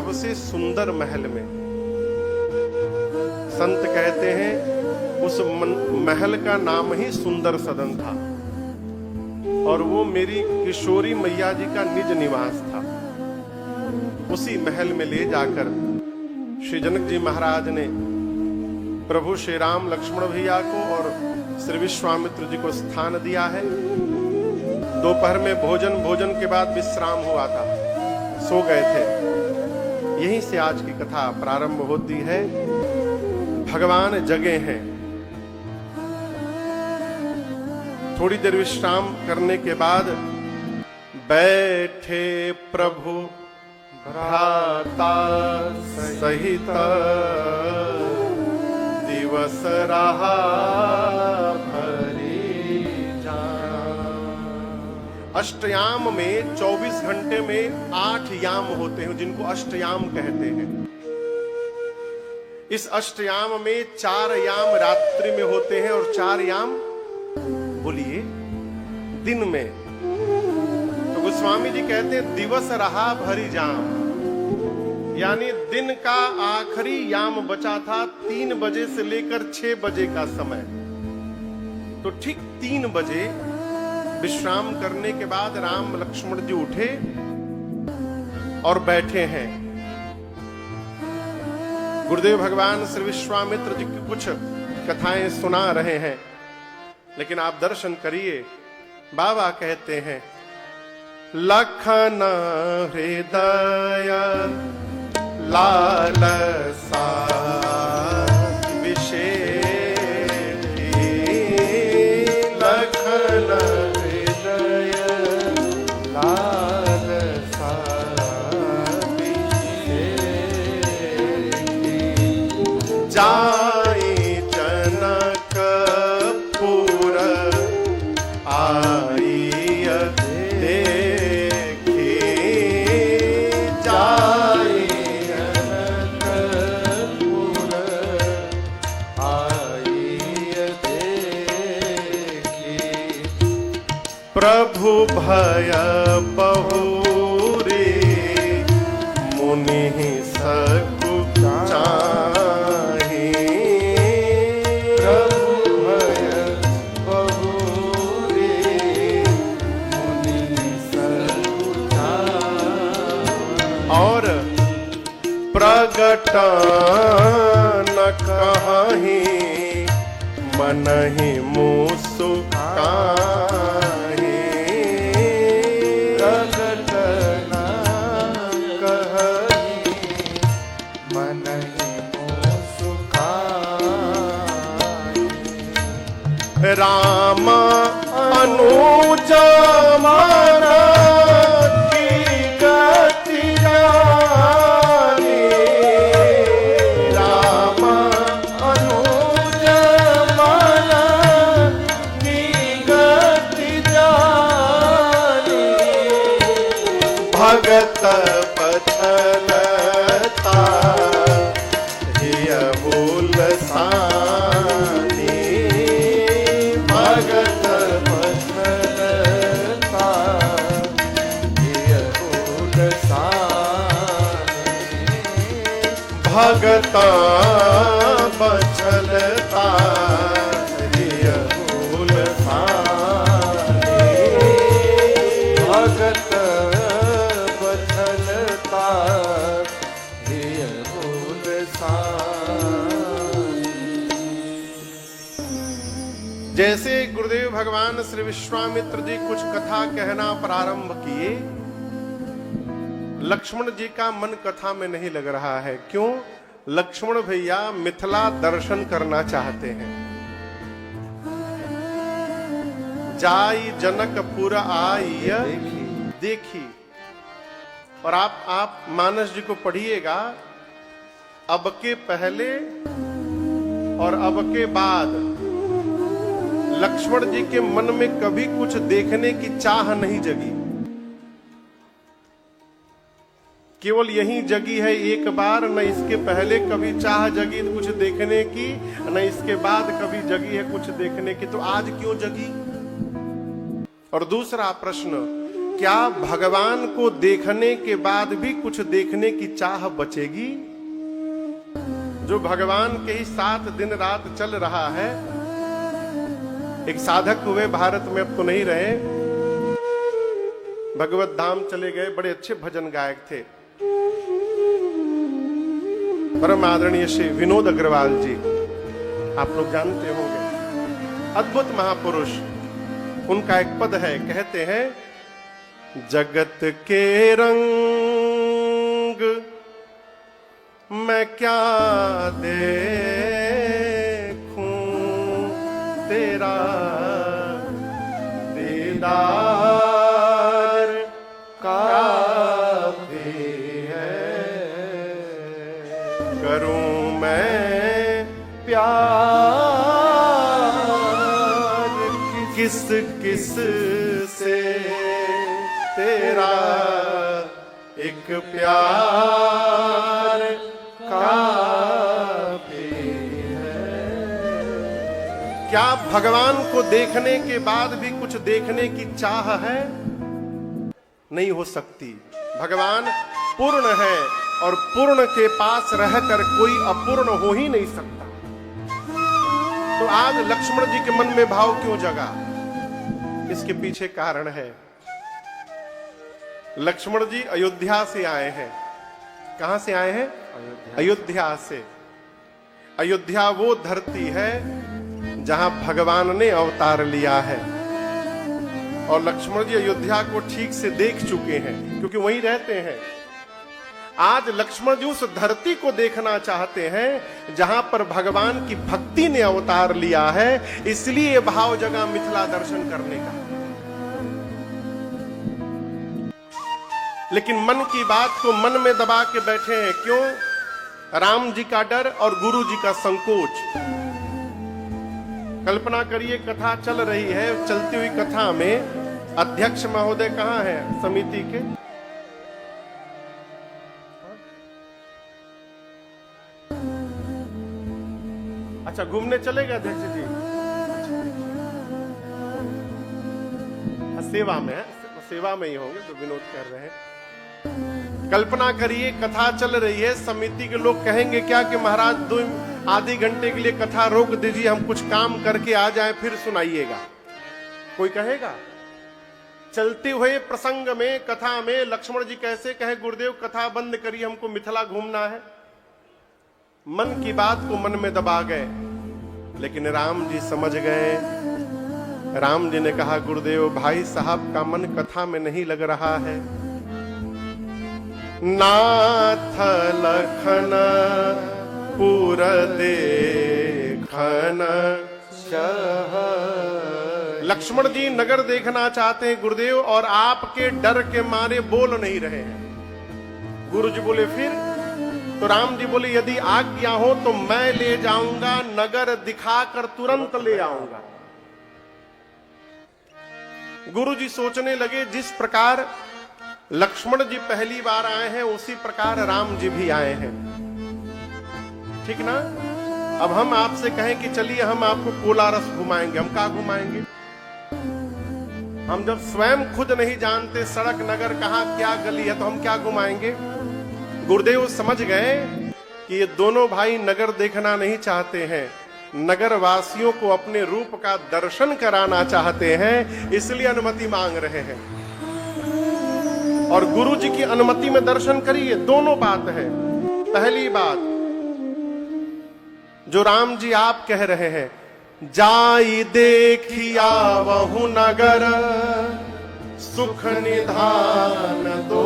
सबसे सुंदर महल में। संत कहते हैं उस महल का नाम ही सुंदर सदन था और वो मेरी किशोरी मैया जी का निज निवास था। उसी महल में ले जाकर श्री जनक जी महाराज ने प्रभु श्री राम लक्ष्मण भैया को और श्री विश्वामित्र जी को स्थान दिया है। दोपहर में भोजन के बाद विश्राम हुआ था, सो गए थे। यहीं से आज की कथा प्रारंभ होती है। भगवान जगे हैं। थोड़ी देर विश्राम करने के बाद बैठे प्रभु भ्राता सहित, दिवस रहा भरी जान। अष्टयाम में 24 घंटे में 8 याम होते हैं जिनको अष्टयाम कहते हैं। इस अष्टयाम में 4 याम रात्रि में होते हैं और 4 याम बोलिए दिन में। तो गोस्वामी जी कहते हैं दिवस रहा भरी जाम, यानी दिन का आखिरी याम बचा था 3 बजे से लेकर 6 बजे का समय। तो ठीक 3 बजे विश्राम करने के बाद राम लक्ष्मण जी उठे और बैठे हैं। गुरुदेव भगवान श्री विश्वामित्र जी की कुछ कथाएं सुना रहे हैं, लेकिन आप दर्शन करिए। बाबा कहते हैं लखन हृदय लालसा विशेष, लखन हृदय लालसा विशेष, जाई जनकपुर आई देखी, जाई जनकपुर आई देखी, प्रभु भय बहुरी मुनि सकु चाहि, प्रभु भय बहुरी मुनि सकु चाहि, और प्रगट न कहि मनहि मुसुकाहि, प्रगट न कहि मनहि मुसुकाहि, राम अनुज मन की गति जानी, राम अनुज मन की गति जानी, भगत पथलता हिय बुलसानी, भगत पथलता हिय बुलसानी, भगता बचलता हिय बुलसानी, भगत बचलता हिय बुलसानी। जैसे गुरुदेव भगवान श्री विश्वामित्र जी कुछ कथा कहना प्रारंभ किए, लक्ष्मण जी का मन कथा में नहीं लग रहा है। क्यों? लक्ष्मण भैया मिथिला दर्शन करना चाहते हैं। जाई जनकपुर आई देखी। और आप मानस जी को पढ़िएगा, अब के पहले और अब के बाद लक्ष्मण जी के मन में कभी कुछ देखने की चाह नहीं जगी। केवल यही जगी है एक बार, न इसके पहले कभी चाह जगी कुछ देखने की, न इसके बाद कभी जगी है कुछ देखने की। तो आज क्यों जगी? और दूसरा प्रश्न, क्या भगवान को देखने के बाद भी कुछ देखने की चाह बचेगी? जो भगवान के ही साथ दिन रात चल रहा है। एक साधक हुए भारत में, अब तो नहीं रहे, भगवत धाम चले गए, बड़े अच्छे भजन गायक थे, परम आदरणीय श्री विनोद अग्रवाल जी, आप लोग जानते होंगे, अद्भुत महापुरुष। उनका एक पद है, कहते हैं, जगत के रंग मैं क्या देखूं, तेरा दीदार काफी है, करूं मैं प्यार किस किस से, तेरा एक प्यार काफी है। क्या भगवान को देखने के बाद भी कुछ देखने की चाह है? नहीं हो सकती। भगवान पूर्ण है और पूर्ण के पास रहकर कोई अपूर्ण हो ही नहीं सकता। तो आज लक्ष्मण जी के मन में भाव क्यों जगा? इसके पीछे कारण है। लक्ष्मण जी अयोध्या से आए हैं। कहां से आए हैं? अयोध्या से। अयोध्या वो धरती है जहां भगवान ने अवतार लिया है, और लक्ष्मण जी अयोध्या को ठीक से देख चुके हैं क्योंकि वहीं रहते हैं। आज लक्ष्मण जी उस धरती को देखना चाहते हैं जहां पर भगवान की भक्ति ने अवतार लिया है, इसलिए भाव जगा मिथिला दर्शन करने का। लेकिन मन की बात को मन में दबा के बैठे हैं। क्यों? राम जी का डर और गुरु जी का संकोच। कल्पना करिए, कथा चल रही है, चलती हुई कथा में अध्यक्ष महोदय कहां है समिति के? अच्छा, घूमने चले गए अध्यक्ष जी? सेवा में है, सेवा में ही होंगे तो विनोद कर रहे हैं। कल्पना करिए, कथा चल रही है, समिति के लोग कहेंगे क्या कि महाराज आधे घंटे के लिए कथा रोक दीजिए, हम कुछ काम करके आ जाएं फिर सुनाइएगा। कोई कहेगा? चलते हुए प्रसंग में, कथा में लक्ष्मण जी कैसे कहे, गुरुदेव कथा बंद करिए, हमको मिथिला घूमना है। मन की बात को मन में दबा गए, लेकिन राम जी समझ गए। राम जी ने कहा, गुरुदेव भाई साहब का मन कथा में नहीं लग रहा है। नाथ लखन पुर देखन चाह। लक्ष्मण जी नगर देखना चाहते हैं गुरुदेव, और आपके डर के मारे बोल नहीं रहे हैं। गुरु जी बोले फिर? तो राम जी बोले, यदि आज्ञा हो तो मैं ले जाऊंगा, नगर दिखाकर तुरंत ले आऊंगा। गुरु जी सोचने लगे, जिस प्रकार लक्ष्मण जी पहली बार आए हैं उसी प्रकार राम जी भी आए हैं, ठीक ना? अब हम आपसे कहें कि चलिए हम आपको कोलारस घुमाएंगे, हम कहाँ घुमाएंगे? हम जब स्वयं खुद नहीं जानते सड़क नगर कहाँ क्या गली है तो हम क्या घुमाएंगे? गुरुदेव समझ गए कि ये दोनों भाई नगर देखना नहीं चाहते हैं, नगर वासियों को अपने रूप का दर्शन कराना चाहते हैं, इसलिए अनुमति मांग रहे हैं। और गुरु जी की अनुमति में दर्शन करिए। दोनों बात है। पहली बात जो राम जी आप कह रहे हैं, जाई देखिया वहु नगर, सुख निधान दो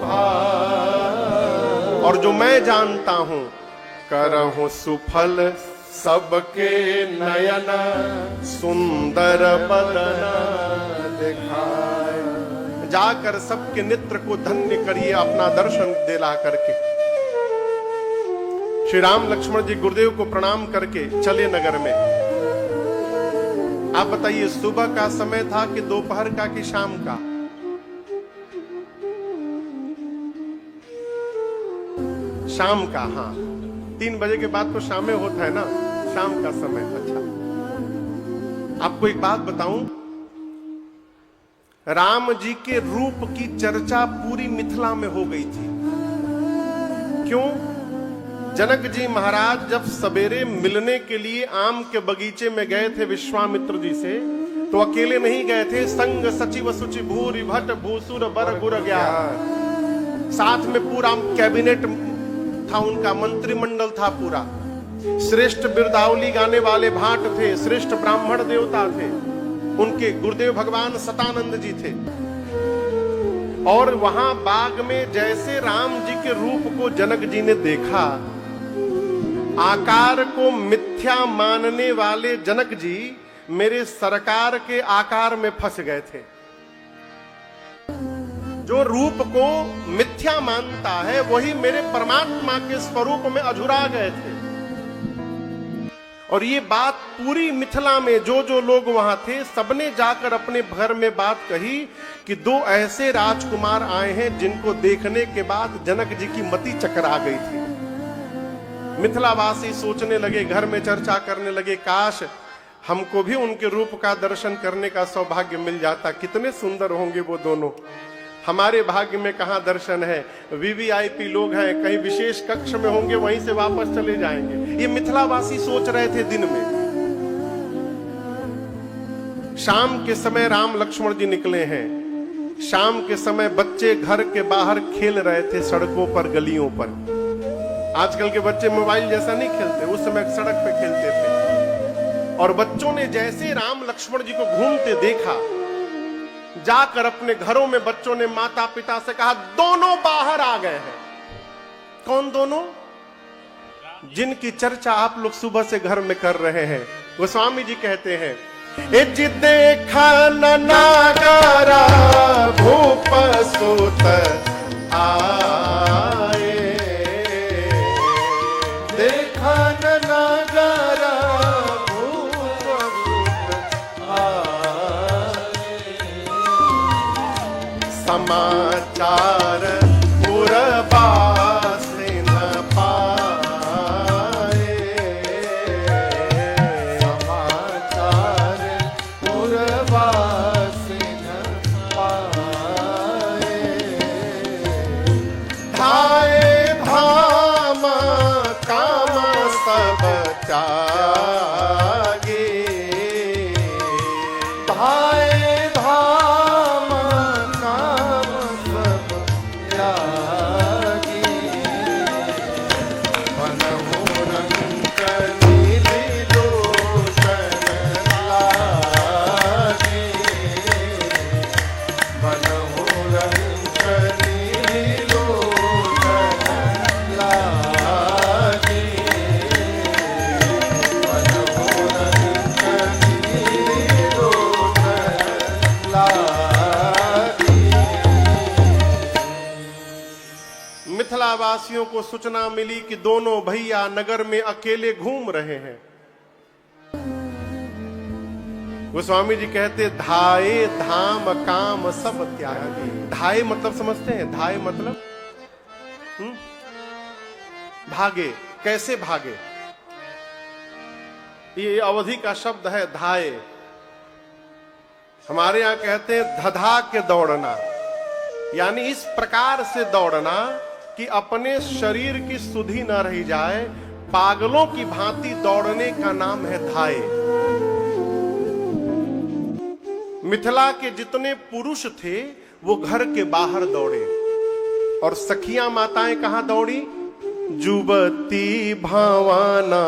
भाई। और जो मैं जानता हूं, करहूं सुफल सबके नयन, सुंदर बदन दिखाए। जाकर सबके नेत्र को धन्य करिए अपना दर्शन दिला करके। श्री राम लक्ष्मण जी गुरुदेव को प्रणाम करके चले नगर में। आप बताइए, सुबह का समय था कि दोपहर का कि शाम का? शाम का। हाँ, 3 बजे के बाद तो शाम में होता है ना, शाम का समय। अच्छा, आपको एक बात बताऊं, राम जी के रूप की चर्चा पूरी मिथिला में हो गई थी। क्यों? जनक जी महाराज जब सवेरे मिलने के लिए आम के बगीचे में गए थे विश्वामित्र जी से, तो अकेले नहीं गए थे। संग सचिव सुचि भूरि भट भूसुर बर गुर ज्ञान, साथ में पूरा कैबिनेट था, उनका मंत्रिमंडल था पूरा। श्रेष्ठ बिरदावली गाने वाले भाट थे, श्रेष्ठ ब्राह्मण देवता थे, उनके गुरुदेव भगवान सतानंद जी थे। और वहां बाग में जैसे राम जी के रूप को जनक जी ने देखा, आकार को मिथ्या मानने वाले जनक जी मेरे सरकार के आकार में फंस गए थे। जो रूप को मिथ्या मानता है वही मेरे परमात्मा के स्वरूप में अझुरा गए थे। और ये बात पूरी मिथिला में जो जो लोग वहां थे सबने जाकर अपने घर में बात कही कि दो ऐसे राजकुमार आए हैं जिनको देखने के बाद जनक जी की मति चकरा गई थी। मिथिलावासी सोचने लगे, घर में चर्चा करने लगे, काश हमको भी उनके रूप का दर्शन करने का सौभाग्य मिल जाता, कितने सुंदर होंगे वो दोनों। हमारे भाग्य में कहां दर्शन है, वीवीआईपी लोग हैं, कहीं विशेष कक्ष में होंगे, वहीं से वापस चले जाएंगे। ये मिथिलावासी सोच रहे थे दिन में। शाम के समय राम लक्ष्मण जी निकले हैं। शाम के समय बच्चे घर के बाहर खेल रहे थे, सड़कों पर, गलियों पर। आजकल के बच्चे मोबाइल जैसा नहीं खेलते, उस समय सड़क पे खेलते थे। और बच्चों ने जैसे राम लक्ष्मण जी को घूमते देखा, जाकर अपने घरों में बच्चों ने माता पिता से कहा, दोनों बाहर आ गए हैं। कौन दोनों? जिनकी चर्चा आप लोग सुबह से घर में कर रहे हैं। गोस्वामी जी कहते हैं, ए जी देखा न नागारा भूप सुत आए, देखा न नागारा भूप सुत आए, समाचार पुरबास न पाए, समाचार पुरबास न पाए, धाए धाम काम सब त्यागे, धाए धाम काम सब त्यागे, बनहु रंग नीली लोचन लागे, बनहु रंग नीली लोचन लागे, बनहु रंग नीली लोचन लागे। मिथिलावासियों को सूचना मिली कि दोनों भैया नगर में अकेले घूम रहे हैं। गोस्वामी जी कहते, धाये धाम काम सब त्यागे। धाये मतलब समझते हैं? धाये मतलब भागे। कैसे भागे? ये अवधि का शब्द है धाये। हमारे यहां कहते हैं धधा के दौड़ना, यानी इस प्रकार से दौड़ना कि अपने शरीर की सुधि न रह जाए, पागलों की भांति दौड़ने का नाम है धाये। मिथिला के जितने पुरुष थे वो घर के बाहर दौड़े, और सखियां माताएं कहां दौड़ी? जुबती भावाना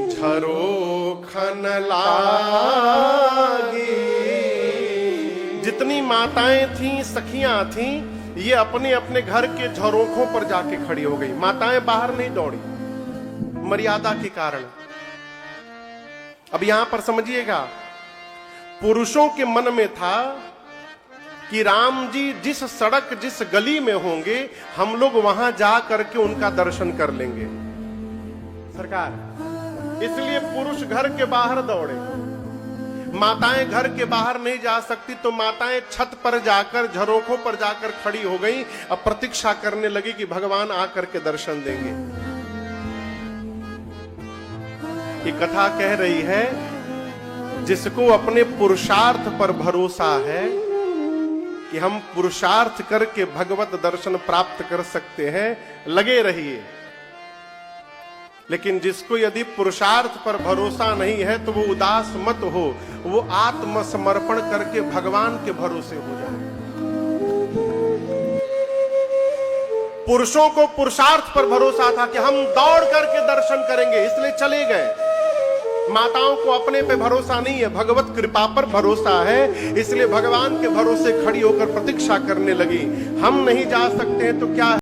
झरोखन लागी। जितनी माताएं थीं, सखियां थीं, ये अपने अपने घर के झरोखों पर जाके खड़ी हो गई। माताएं बाहर नहीं दौड़ी, मर्यादा के कारण। अब यहां पर समझिएगा, पुरुषों के मन में था कि राम जी जिस सड़क, जिस गली में होंगे, हम लोग वहां जा करके उनका दर्शन कर लेंगे सरकार। इसलिए पुरुष घर के बाहर दौड़े। माताएं घर के बाहर नहीं जा सकती, तो माताएं छत पर जाकर, झरोखों पर जाकर खड़ी हो गई। अब प्रतीक्षा करने लगी कि भगवान आकर के दर्शन देंगे। ये कथा कह रही है, जिसको अपने पुरुषार्थ पर भरोसा है कि हम पुरुषार्थ करके भगवत दर्शन प्राप्त कर सकते हैं, लगे रहिए। लेकिन जिसको यदि पुरुषार्थ पर भरोसा नहीं है तो वो उदास मत हो, वो आत्मसमर्पण करके भगवान के भरोसे हो जाए। पुरुषों को पुरुषार्थ पर भरोसा था कि हम दौड़ करके दर्शन करेंगे, इसलिए चले गए। माताओं को अपने पे भरोसा नहीं है, भगवत कृपा पर भरोसा है, इसलिए भगवान के भरोसे खड़ी होकर प्रतीक्षा करने लगी। हम नहीं जा सकते हैं तो क्या